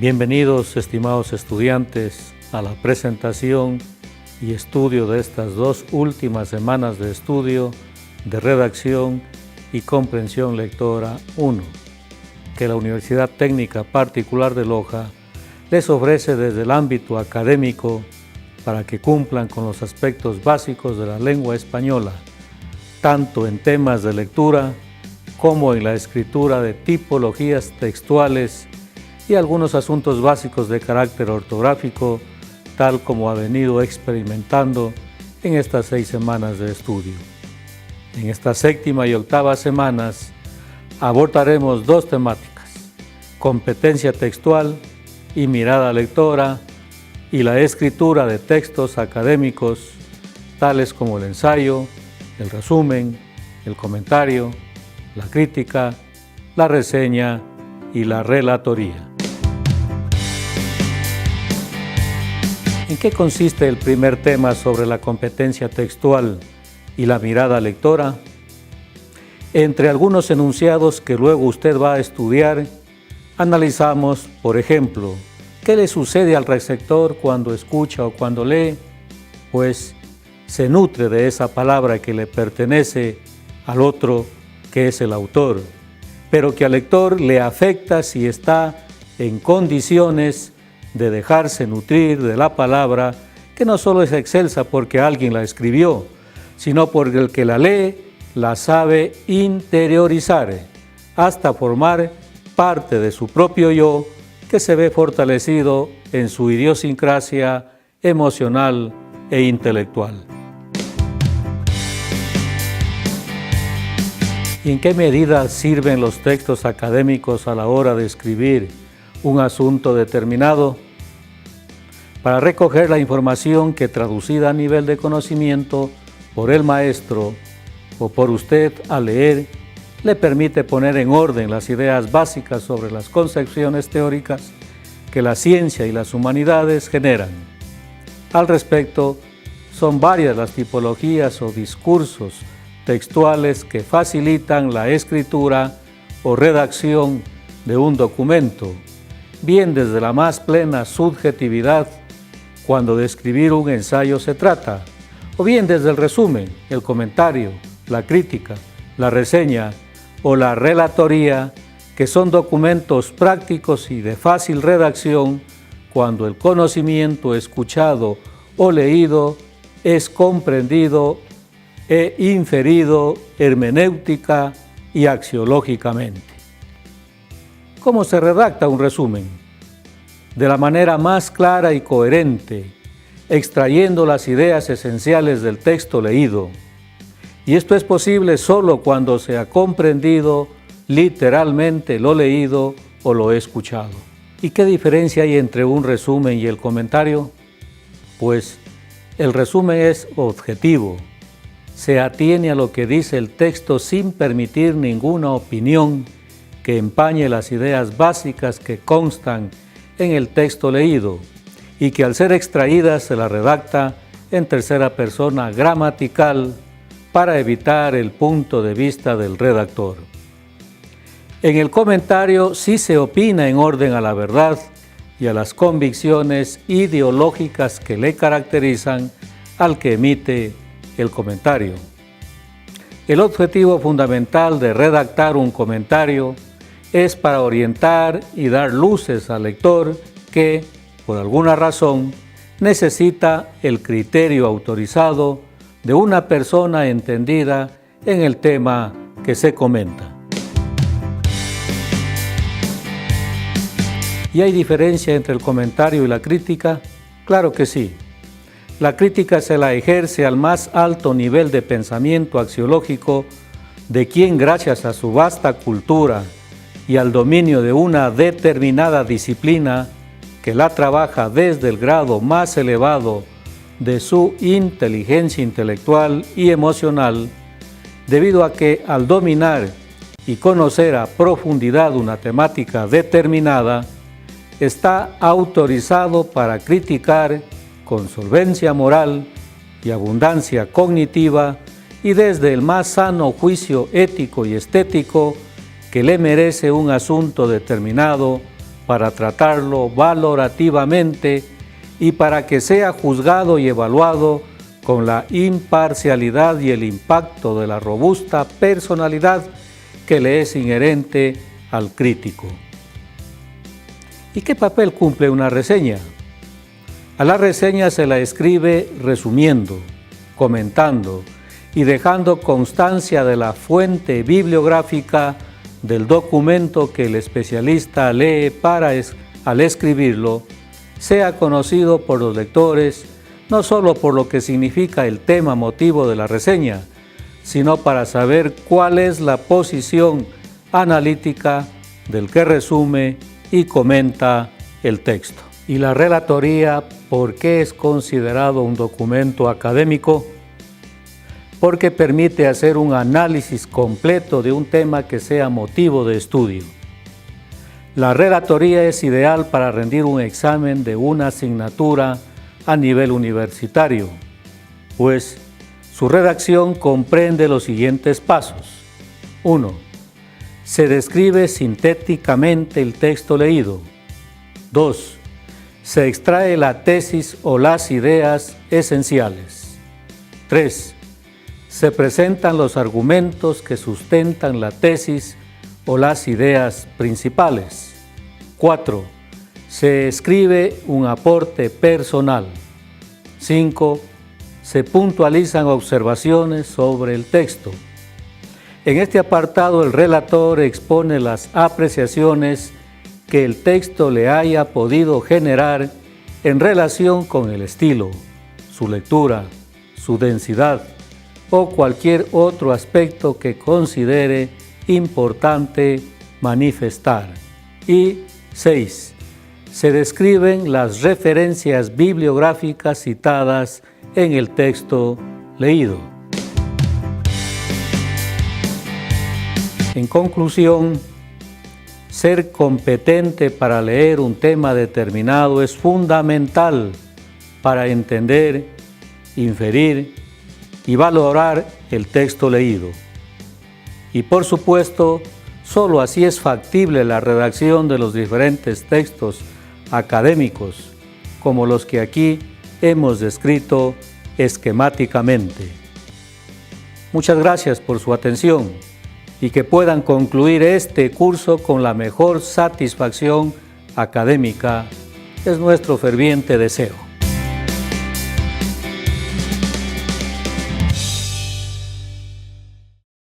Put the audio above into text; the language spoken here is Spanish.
Bienvenidos, estimados estudiantes, a la presentación y estudio de estas dos últimas semanas de estudio de redacción y comprensión lectora 1, que la Universidad Técnica Particular de Loja les ofrece desde el ámbito académico para que cumplan con los aspectos básicos de la lengua española, tanto en temas de lectura como en la escritura de tipologías textuales y algunos asuntos básicos de carácter ortográfico, tal como ha venido experimentando en estas 6 semanas de estudio. En esta 7ª y 8ª semanas abordaremos 2 temáticas: competencia textual y mirada lectora, y la escritura de textos académicos, tales como el ensayo, el resumen, el comentario, la crítica, la reseña y la relatoría. ¿En qué consiste el primer tema sobre la competencia textual y la mirada lectora? Entre algunos enunciados que luego usted va a estudiar, analizamos, por ejemplo, ¿qué le sucede al receptor cuando escucha o cuando lee? Pues se nutre de esa palabra que le pertenece al otro, que es el autor, pero que al lector le afecta si está en condiciones de dejarse nutrir de la palabra, que no solo es excelsa porque alguien la escribió, sino porque el que la lee la sabe interiorizar, hasta formar parte de su propio yo, que se ve fortalecido en su idiosincrasia emocional e intelectual. ¿Y en qué medida sirven los textos académicos a la hora de escribir un asunto determinado? Para recoger la información que, traducida a nivel de conocimiento por el maestro o por usted al leer, le permite poner en orden las ideas básicas sobre las concepciones teóricas que la ciencia y las humanidades generan. Al respecto, son varias las tipologías o discursos textuales que facilitan la escritura o redacción de un documento, bien desde la más plena subjetividad, cuando de escribir un ensayo se trata, o bien desde el resumen, el comentario, la crítica, la reseña o la relatoría, que son documentos prácticos y de fácil redacción cuando el conocimiento escuchado o leído es comprendido e inferido hermenéutica y axiológicamente. ¿Cómo se redacta un resumen? De la manera más clara y coherente, extrayendo las ideas esenciales del texto leído. Y esto es posible solo cuando se ha comprendido literalmente lo leído o lo escuchado. ¿Y qué diferencia hay entre un resumen y el comentario? Pues el resumen es objetivo, se atiene a lo que dice el texto sin permitir ninguna opinión que empañe las ideas básicas que constan en el texto leído y que al ser extraídas se la redacta en tercera persona gramatical para evitar el punto de vista del redactor. En el comentario sí se opina en orden a la verdad y a las convicciones ideológicas que le caracterizan al que emite el comentario. El objetivo fundamental de redactar un comentario es para orientar y dar luces al lector que, por alguna razón, necesita el criterio autorizado de una persona entendida en el tema que se comenta. ¿Y hay diferencia entre el comentario y la crítica? Claro que sí. La crítica se la ejerce al más alto nivel de pensamiento axiológico de quien, gracias a su vasta cultura y al dominio de una determinada disciplina que la trabaja desde el grado más elevado de su inteligencia intelectual y emocional, debido a que al dominar y conocer a profundidad una temática determinada, está autorizado para criticar con solvencia moral y abundancia cognitiva y desde el más sano juicio ético y estético que le merece un asunto determinado para tratarlo valorativamente y para que sea juzgado y evaluado con la imparcialidad y el impacto de la robusta personalidad que le es inherente al crítico. ¿Y qué papel cumple una reseña? A la reseña se la escribe resumiendo, comentando y dejando constancia de la fuente bibliográfica del documento que el especialista lee para, al escribirlo, sea conocido por los lectores no solo por lo que significa el tema motivo de la reseña, sino para saber cuál es la posición analítica del que resume y comenta el texto. ¿Y la relatoría por qué es considerado un documento académico? Porque permite hacer un análisis completo de un tema que sea motivo de estudio. La relatoría es ideal para rendir un examen de una asignatura a nivel universitario, pues su redacción comprende los siguientes pasos. 1. Se describe sintéticamente el texto leído. 2. Se extrae la tesis o las ideas esenciales. 3. Se presentan los argumentos que sustentan la tesis o las ideas principales. 4. Se escribe un aporte personal. 5. Se puntualizan observaciones sobre el texto. En este apartado el relator expone las apreciaciones que el texto le haya podido generar en relación con el estilo, su lectura, su densidad o cualquier otro aspecto que considere importante manifestar. Y 6. Se describen las referencias bibliográficas citadas en el texto leído. En conclusión, ser competente para leer un tema determinado es fundamental para entender, inferir y valorar el texto leído. Y por supuesto, solo así es factible la redacción de los diferentes textos académicos, como los que aquí hemos descrito esquemáticamente. Muchas gracias por su atención y que puedan concluir este curso con la mejor satisfacción académica es nuestro ferviente deseo.